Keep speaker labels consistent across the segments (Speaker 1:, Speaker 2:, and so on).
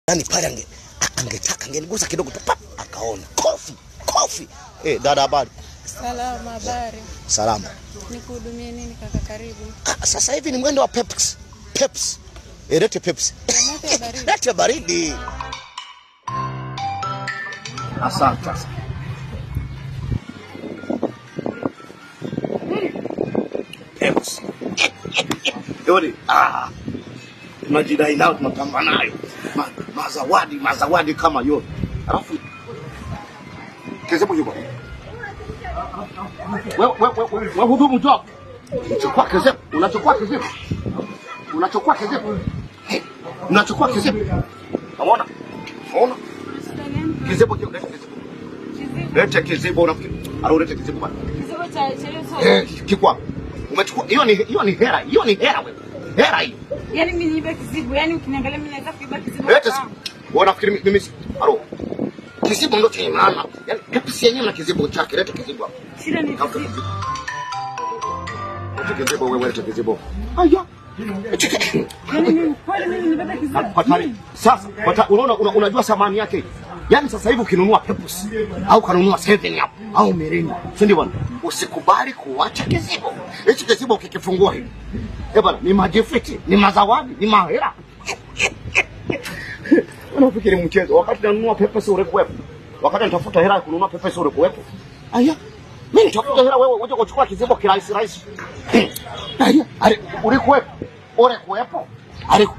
Speaker 1: Yani pale angetaka angenigusa kidogo tu pap akaona. Kofi. Dada habari?
Speaker 2: Salama, habari.
Speaker 1: Salama.
Speaker 2: Nikuhudumie nini kaka, karibu.
Speaker 1: Sasa hivi ni mwendo wa Pepsi. Lete Pepsi. Lete baridi. Asante. Pepsi. Yoni, tunajidai nao, tunapambana nayo. Mazawadi kama yote. Alafu Kezebu yuko. Wewe hudumu job. Unachukua Kezebu, unachukua Kezebu. Unaona? Kezebu ndio lete Kezebu unafikiri. Lete Kezebu bwana. Kezebu cha kikwa. Umechukua hiyo ni hera wewe. Hera hiyo.
Speaker 2: Yaani mimi niibe Kezebu, yaani ukiniangalia mimi naweza kuiba Kezebu.
Speaker 1: Lete. Unafikiri mimi Kezebu ndio cha maana. Yaani Pepsi yenyewe na Kezebu chake, lete Kezebu hapo.
Speaker 2: Shida ni Kezebu.
Speaker 1: Lete Kezebu wewe, lete Kezebu. Aya.
Speaker 2: Yaani mimi kweli mimi nibebe Kezebu.
Speaker 1: Sasa unajua thamani yake. Yaani sasa hivi ukinunua Pepsi au kanunua 7 hapo au Mirinda, si ndio bwana? Usikubali kuacha Kezebu. Hicho Kezebu ukikifungua hivi. Bwana, ni majifiti, ni mazawadi, ni mahera. Unafikiri mchezo? Wakati nanunua Pepsi ulikuwepo. Wakati nitafuta hela kununua Pepsi ulikuwepo. Aya. Mimi nitafuta hela wewe uje kuchukua Kezebu kirahisi. Aya, ulikuwepo.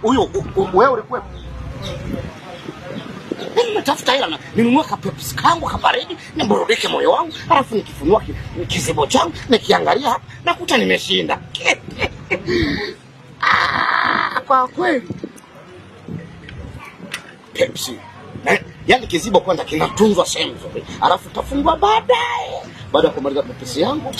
Speaker 1: Huyo wewe ulikuwepo. Mimi natafuta hela ninunue Pepsi kangu kabaridi, niburudike moyo wangu, alafu nikifunua Kezebu changu, nikiangalia nakuta nimeshinda. Kwa kweli. Pepsi. Yaani Kezebu kwanza kinatunzwa sehemu nzuri. Alafu tafungua baadaye. Baada ya kumaliza Pepsi yangu.